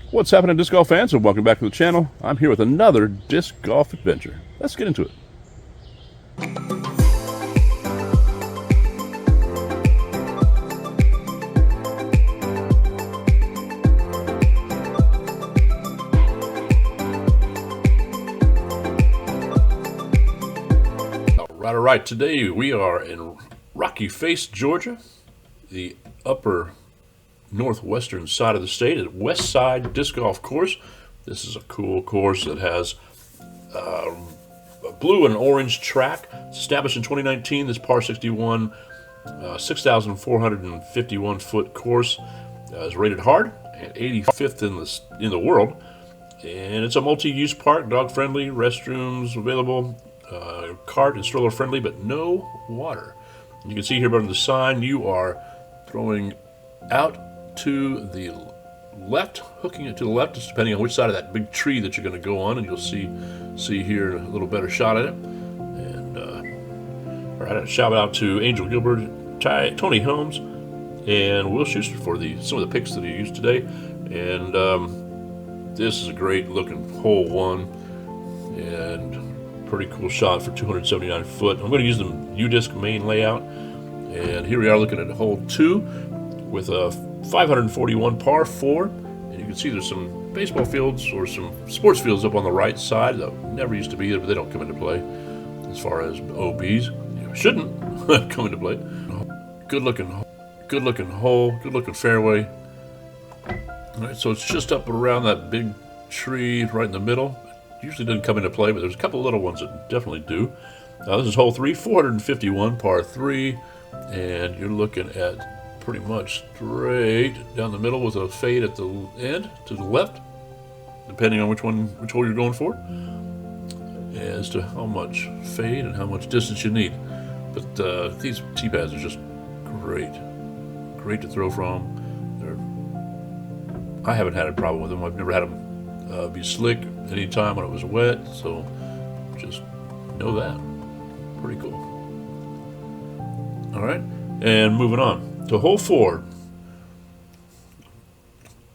What's happening, disc golf fans? And welcome back to the channel. I'm here with another disc golf adventure. Let's get into it. All right. Today we are in Rocky Face, Georgia, the upper northwestern side of the state at Westside disc golf course. This is a cool course that has a blue and orange track. It's established in 2019. This par 61, 6,451 foot course is rated hard and 85th in the world. And it's a multi-use park, dog friendly, restrooms available, cart and stroller friendly, but no water. You can see here under the sign, you are throwing out to the left, hooking it to the left, just depending on which side of that big tree that you're going to go on, and you'll see here a little better shot at it. And all right, shout out to Angel Gilbert, Tony Holmes, and Will Schuster for some of the picks that he used today. And this is a great looking hole one, and pretty cool shot for 279 foot. I'm going to use the U-disc main layout, and here we are looking at hole 2 with a 541 par 4, and you can see there's some baseball fields or some sports fields up on the right side that never used to be there, but they don't come into play as far as OBs. Shouldn't come into play. Good looking hole, good looking fairway. All right, so it's just up around that big tree right in the middle. It usually doesn't come into play, but there's a couple little ones that definitely do. Now this is hole 3, 451 par 3, and you're looking at pretty much straight down the middle with a fade at the end to the left, depending on which hole you're going for, as to how much fade and how much distance you need. But these tee pads are just great to throw from. I haven't had a problem with them. I've never had them be slick any time when it was wet, so just know that. Pretty cool. All right, and moving on to hole 4.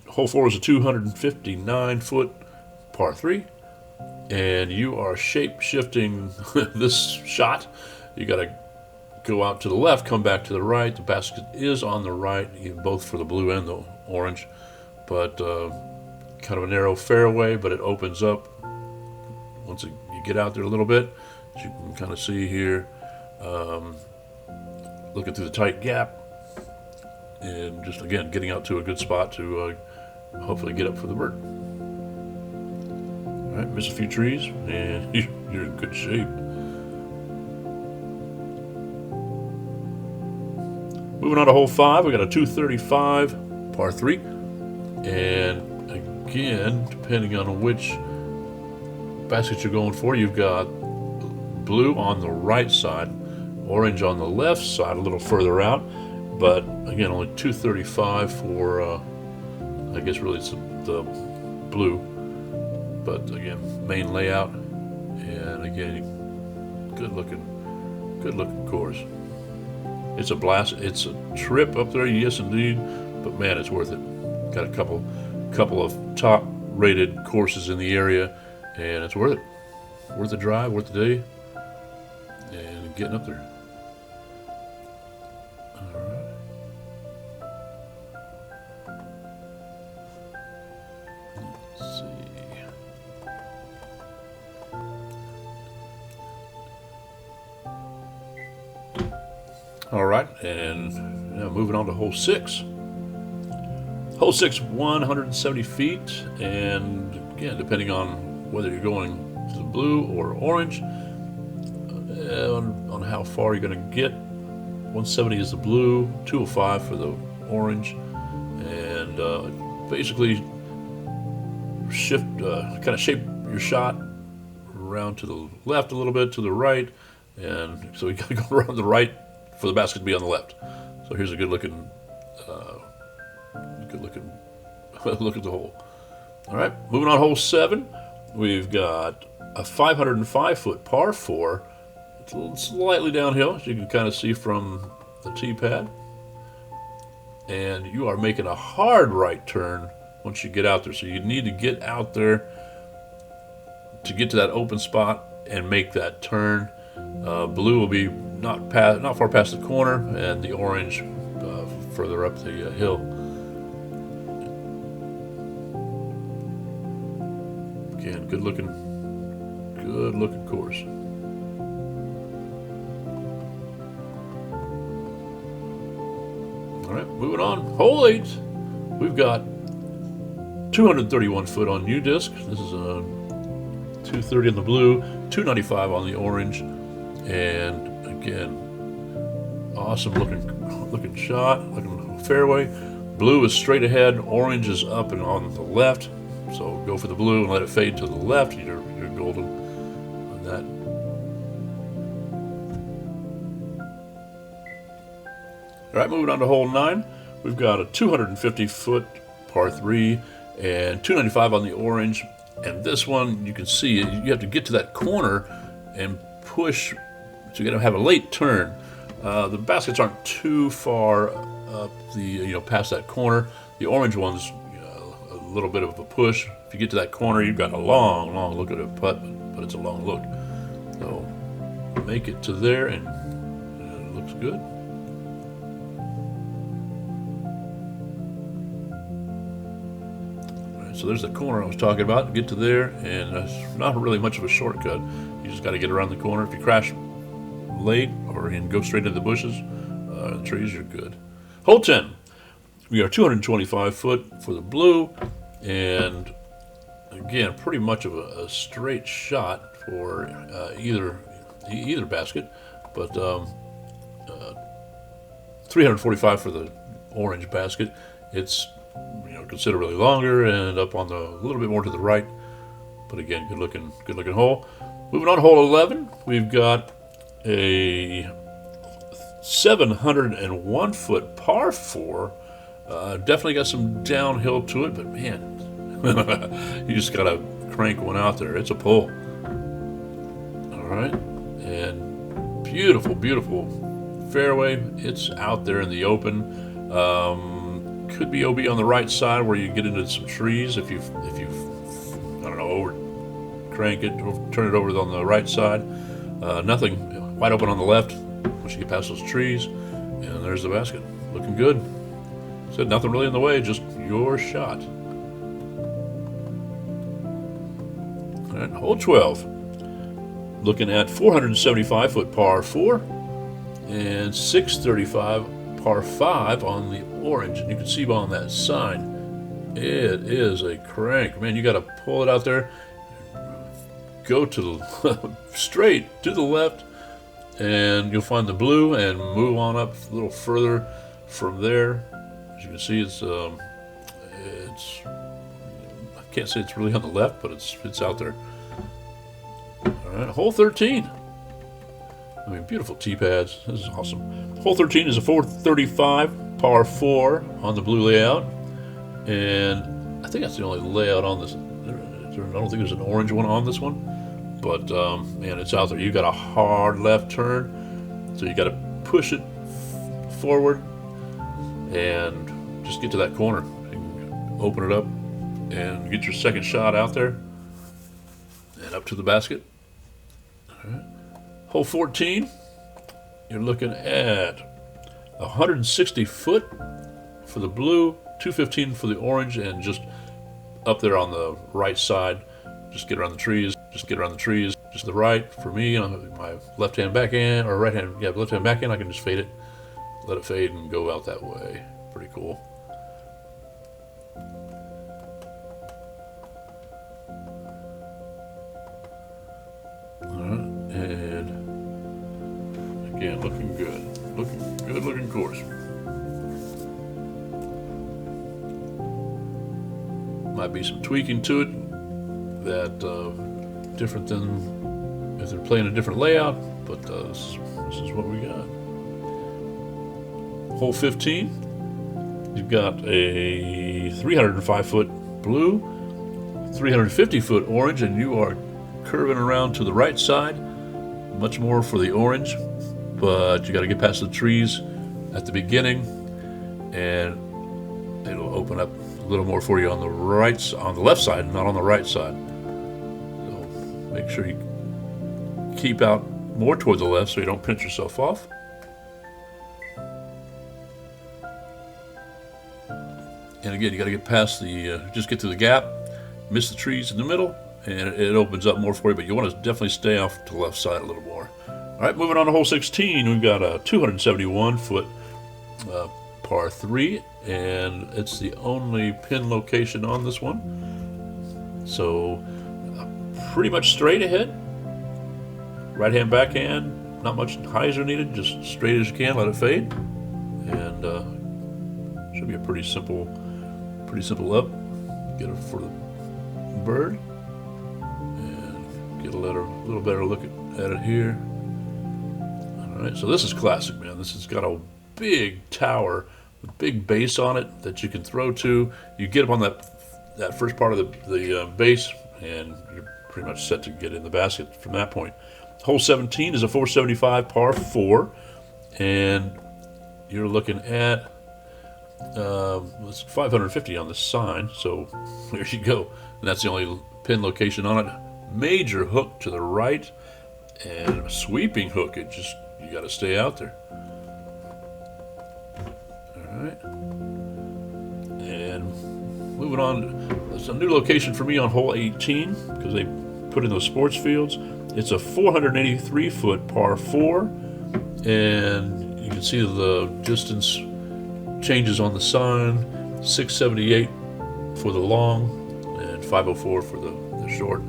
Hole 4 is a 259 foot par 3, and you are shape shifting this shot. You got to go out to the left, come back to the right. The basket is on the right, both for the blue and the orange, but kind of a narrow fairway, but it opens up once you get out there a little bit, as you can kind of see here, looking through the tight gap. And just, again, getting out to a good spot to hopefully get up for the bird. All right, miss a few trees, and you're in good shape. Moving on to hole 5, we got a 235 par 3. And, again, depending on which basket you're going for, you've got blue on the right side, orange on the left side, a little further out. But again, only 235 for, I guess really it's the blue. But again, main layout, and again, good looking course. It's a blast. It's a trip up there, yes indeed. But man, it's worth it. Got a couple of top rated courses in the area, and it's worth it. Worth the drive, worth the day, and getting up there. All right, and now moving on to hole 6. Hole 6, 170 feet, and again, depending on whether you're going to the blue or orange, on how far you're going to get. 170 is the blue, 205 for the orange, and basically kind of shape your shot around to the left a little bit, to the right, and so you got to go around the right for the basket to be on the left. So here's a good looking look at the hole. All right, moving on, hole 7. We've got a 505 foot par 4. It's a little slightly downhill, as you can kind of see from the tee pad. And you are making a hard right turn once you get out there. So you need to get out there to get to that open spot and make that turn. Blue will be not far past the corner, and the orange further up the hill. Again, good looking course. All right, moving on. Hole 8. We've got 231 foot on U-disc. This is a 230 on the blue, 295 on the orange, and again, awesome looking shot, looking fairway. Blue is straight ahead, orange is up and on the left. So go for the blue and let it fade to the left. You're golden on that. All right, moving on to hole 9. We've got a 250 foot par 3 and 295 on the orange. And this one, you can see you have to get to that corner and push to have a late turn. The baskets aren't too far up past that corner. The orange one's a little bit of a push. If you get to that corner, you've got a long look at a putt, but it's a long look. So make it to there, and it looks good. So there's the corner I was talking about. Get to there, and it's not really much of a shortcut. You just got to get around the corner. If you crash late and go straight into the bushes, the trees, you're good. Hole 10. We are 225 foot for the blue, and again, pretty much of a straight shot for either basket, but 345 for the orange basket. It's considerably longer and up on a little bit more to the right, but again, good looking hole. Moving on to hole 11, we've got a 701 foot par 4. Definitely got some downhill to it, but man, you just gotta crank one out there. It's a pull. All right, and beautiful fairway. It's out there in the open. Could be OB on the right side where you get into some trees if you I don't know, over crank it, turn it over on the right side. Nothing wide open on the left once you get past those trees, and there's the basket. Looking good. Said nothing really in the way, just your shot. All right, hole 12. Looking at 475 foot par 4 and 635 par 5 on the orange, and you can see on that sign, it is a crank. Man, you got to pull it out there, go to the straight to the left, and you'll find the blue and move on up a little further from there. As you can see, it's I can't say it's really on the left, but it's out there. All right, hole 13. I mean, beautiful tee pads. This is awesome. Hole 13 is a 435 par 4 on the blue layout, and I think that's the only layout on this. I don't think there's an orange one on this one, but man, it's out there. You got a hard left turn, so you got to push it forward and just get to that corner and open it up and get your second shot out there and up to the basket. All right. Hole 14, you're looking at 160 foot for the blue, 215 for the orange, and just up there on the right side. Just get around the trees. Just to the right. For me, my left hand backhand, or right hand, left hand backhand, I can just fade it, let it fade, and go out that way. Pretty cool. And again, looking good looking course. Might be some tweaking to it that different than if they're playing a different layout, but this is what we got. Hole 15, you've got a 305 foot blue, 350 foot orange, and you are curving around to the right side. Much more for the orange, but you got to get past the trees at the beginning, and it'll open up A little more for you on the left side, not on the right side. So make sure you keep out more toward the left so you don't pinch yourself off. And again, you got to get past just get to the gap, miss the trees in the middle, and it opens up more for you, but you want to definitely stay off to the left side a little more. All right, moving on to hole 16, we've got a 271-foot par 3, and it's the only pin location on this one. So pretty much straight ahead. Right hand, backhand, not much highs are needed, just straight as you can, let it fade. And should be a pretty simple up. Get it for the bird. And get a little better look at it here. Alright, so this is classic, man. This has got a big tower with big base on it that you can throw to. You get up on that first part of the base, and you're pretty much set to get in the basket from that point. Hole 17 is a 475 par 4, and you're looking at it's 550 on the sign, so there you go. And that's the only pin location on it. Major hook to the right, and a sweeping hook. You got to stay out there. All right, and moving on. There's a new location for me on hole 18 because they put in those sports fields. It's a 483-foot par 4, and you can see the distance changes on the sign. 678 for the long and 504 for the short.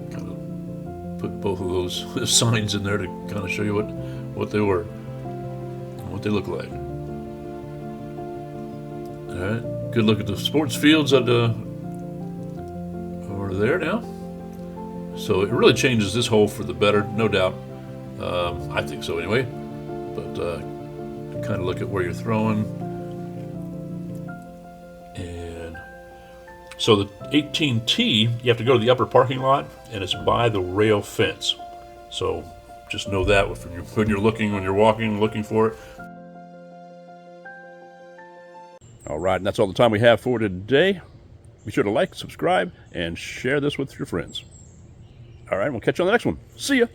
Kind of put both of those signs in there to kind of show you what they were and what they look like. All right, good look at the sports fields over there now. So it really changes this hole for the better, no doubt. I think so anyway. But kind of look at where you're throwing. And so the 18T, you have to go to the upper parking lot, and it's by the rail fence. So just know that when you're walking, looking for it. All right, and that's all the time we have for today. Be sure to like, subscribe, and share this with your friends. All right, we'll catch you on the next one. See ya.